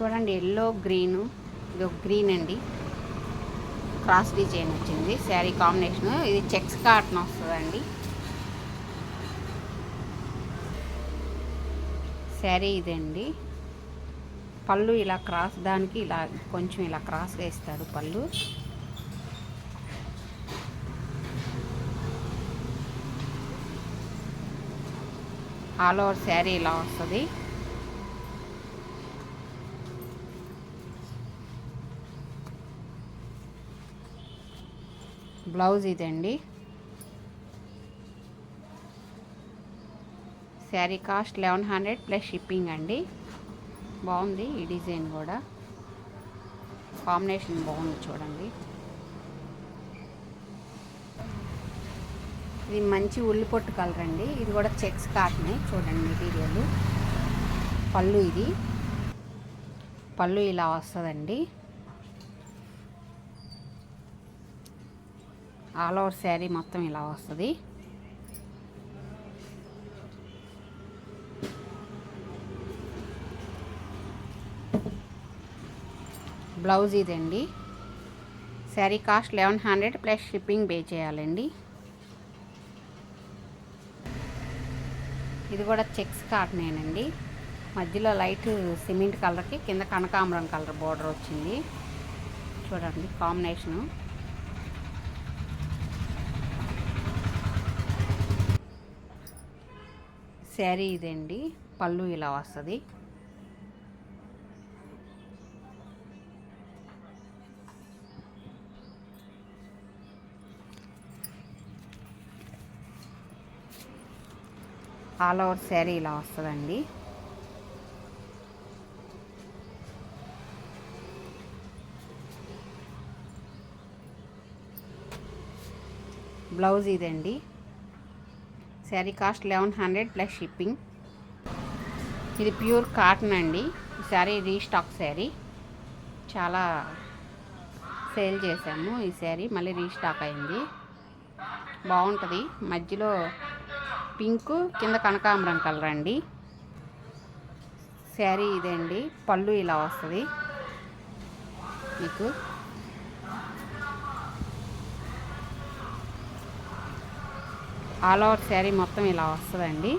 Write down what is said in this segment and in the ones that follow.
చూడండి yellow green, ఇది ఒక గ్రీన్ అండి, క్రాస్ డిజైన్ వచ్చింది శారీ కాంబినేషన్. ఇది చెక్స్ కాటన్ వస్తుందండి శారీ. ఇదండి పళ్ళు ఇలా క్రాస్, దానికి ఇలా కొంచెం ఇలా క్రాస్గా ఇస్తారు పళ్ళు. ఆల్ ఓవర్ శారీ ఇలా వస్తుంది. బ్లౌజ్ ఇదండి. శారీ కాస్ట్ 1100 ప్లస్ షిప్పింగ్ అండి. బాగుంది ఈ డిజైన్ కూడా, కాంబినేషన్ బాగుంది చూడండి. ఇది మంచి ఉల్లిపొట్టు కలర్ అండి. ఇది కూడా చెక్స్ కాటనే చూడండి మెటీరియల్. పళ్ళు ఇది, పళ్ళు ఇలా వస్తుందండి. ఆల్ ఓవర్ శారీ మొత్తం ఇలా వస్తుంది. బ్లౌజ్ ఇదండి. Sari cost 1100 plus shipping pay చేయాలండి. ఇది కూడా చెక్స్ కాటనేనండి. మధ్యలో లైట్ సిమెంట్ కలర్కి కింద కనకాంబరం కలర్ బోర్డర్ వచ్చింది చూడండి కాంబినేషను. శారీ ఇదండి. పళ్ళు ఇలా వస్తుంది. ఆల్ ఓవర్ శారీ ఇలా వస్తుందండి. బ్లౌజ్ ఇదండి. Sari cost 1100 plus shipping. ఇది ప్యూర్ కాటన్ అండి. ఈ శారీ రీస్టాక్ శారీ, చాలా సేల్ చేసాము. ఈ శారీ మళ్ళీ రీస్టాక్ అయింది. బాగుంటుంది. మధ్యలో పింక్, కింద కనకాంబరం కలర్ అండి. శారీ ఇదండి. పళ్ళు ఇలా వస్తుంది మీకు. ఆల్ ఓవర్ శారీ మొత్తం ఇలా వస్తుందండి.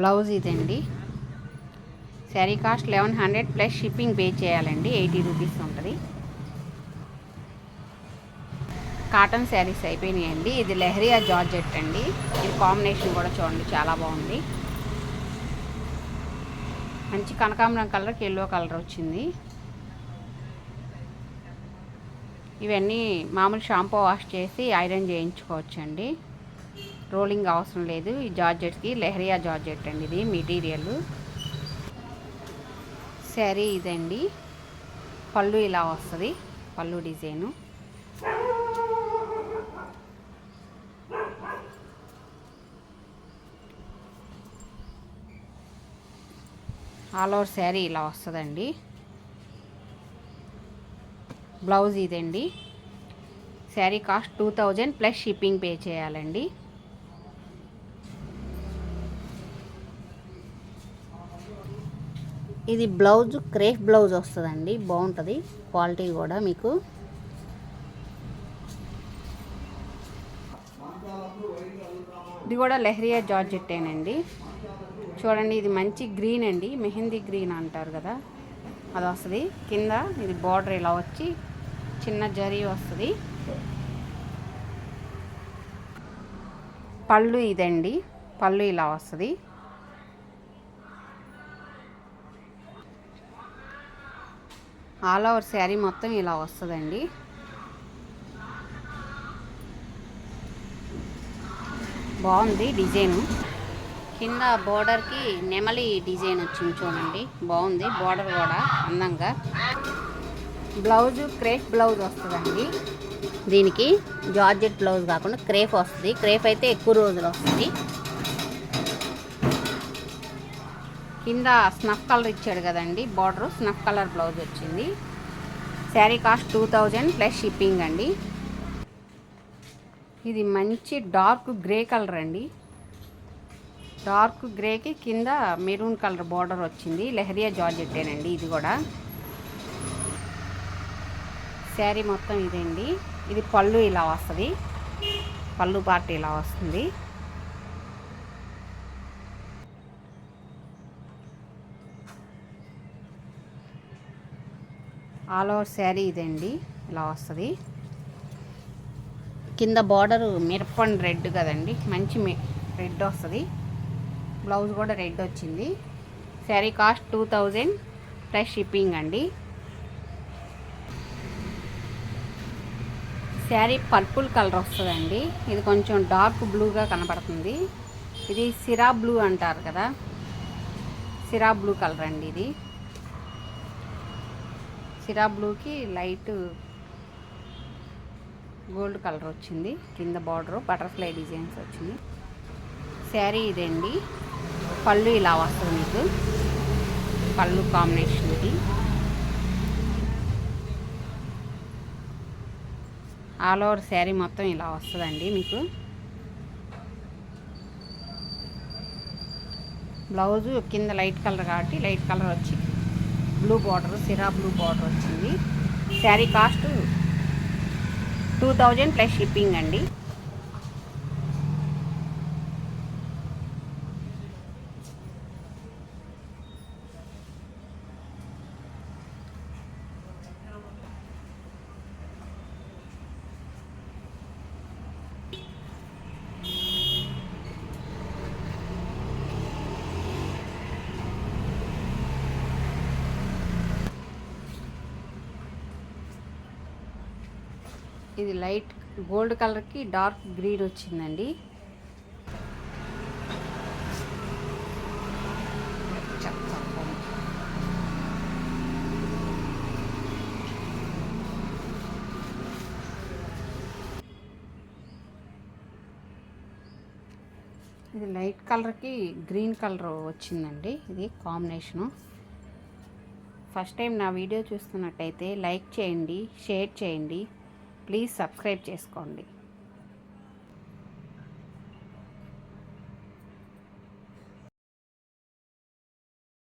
బ్లౌజ్ ఇదండి. Sari cost 1100 plus shipping pay చేయాలండి. 80 రూపీస్ ఉంటుంది. కాటన్ శారీస్ అయిపోయినాయండి. ఇది లెహరియా జార్జెట్ అండి. ఇది కాంబినేషన్ కూడా చూడండి చాలా బాగుంది. మంచి కనకాంబరం కలర్కి ఎల్లో కలర్ వచ్చింది. ఇవన్నీ మామూలు షాంపూ వాష్ చేసి ఐరన్ చేయించుకోవచ్చండి. రోలింగ్ అవసరం లేదు. ఈ జార్జెట్కి లెహరియా జార్జెట్ అండి ఇది మెటీరియల్. శారీ ఇదండి. పళ్ళు ఇలా వస్తుంది. పళ్ళు డిజైను. ఆల్ ఓవర్ శారీ ఇలా వస్తుందండి. బ్లౌజ్ ఇదండి. Sari cost 2000 plus shipping pay చేయాలండి. ఇది బ్లౌజ్ క్రేప్ బ్లౌజ్ వస్తుందండి. బాగుంటుంది క్వాలిటీ కూడా మీకు. ఇది కూడా లెహరియా జార్జెట్టేనండి. చూడండి ఇది మంచి గ్రీన్ అండి, మెహందీ గ్రీన్ అంటారు కదా, అది వస్తుంది. కింద ఇది బార్డర్ ఇలా వచ్చి చిన్న జరీ వస్తుంది. పళ్ళు ఇదండి. పళ్ళు ఇలా వస్తుంది. ఆల్ ఓవర్ శారీ మొత్తం ఇలా వస్తుందండి. బాగుంది డిజైను. కింద బోర్డర్కి నెమలి డిజైన్ వచ్చింది చూడండి, బాగుంది. బోర్డర్ కూడా అందంగా. బ్లౌజ్ క్రేప్ బ్లౌజ్ వస్తుందండి. దీనికి జార్జెట్ బ్లౌజ్ కాకుండా క్రేప్ వస్తుంది. క్రేప్ అయితే ఎక్కువ రోజులు వస్తుంది. కింద స్నఫ్ కలర్ ఇచ్చాడు కదండి, బార్డర్ స్నఫ్ కలర్ బ్లౌజ్ వచ్చింది. శారీ కాస్ట్ 2000 ప్లస్ షిప్పింగ్ అండి. ఇది మంచి డార్క్ గ్రే కలర్ అండి. డార్క్ గ్రేకి కింద మెరూన్ కలర్ బార్డర్ వచ్చింది. లెహరియా జార్జెట్టేనండి ఇది కూడా. శారీ మొత్తం ఇదండి. ఇది పళ్ళు ఇలా వస్తుంది. పళ్ళు పార్ట్ ఇలా వస్తుంది. ఆల్ ఓవర్ శారీ ఇదండి ఇలా వస్తుంది. కింద బార్డరు మిరపండ్ రెడ్ కదండి, మంచి రెడ్ వస్తుంది. బ్లౌజ్ కూడా రెడ్ వచ్చింది. శారీ కాస్ట్ 2000 ప్లస్ షిప్పింగ్ అండి. శారీ పర్పుల్ కలర్ వస్తుందండి. ఇది కొంచెం డార్క్ బ్లూగా కనపడుతుంది. ఇది సిరా బ్లూ అంటారు కదా, సిరా బ్లూ కలర్ అండి. ఇది సిరా బ్లూకి లైట్ గోల్డ్ కలర్ వచ్చింది. కింద బార్డర్ బటర్ఫ్లై డిజైన్స్ వచ్చింది. శారీ ఇదండి. పళ్ళు ఇలా వస్తుంది మీకు. పళ్ళు కాంబినేషన్ ఇది. ఆల్ ఓవర్ శారీ మొత్తం ఇలా వస్తుందండి మీకు. బ్లౌజు కింద లైట్ కలర్ కాబట్టి లైట్ కలర్ వచ్చి బ్లూ బార్డర్, సిరా బ్లూ బార్డర్ వచ్చింది. శారీ కాస్ట్ 2000 ప్లస్ షిప్పింగ్ అండి. ఇది లైట్ గోల్డ్ కలర్కి డార్క్ గ్రీన్ వచ్చిందండి. ఇది లైట్ కలర్కి గ్రీన్ కలర్ వచ్చిందండి. ఇది కాంబినేషను. ఫస్ట్ టైం నా వీడియో చూస్తున్నట్టయితే లైక్ చేయండి, షేర్ చేయండి, ప్లీజ్ సబ్స్క్రైబ్ చేసుకోండి.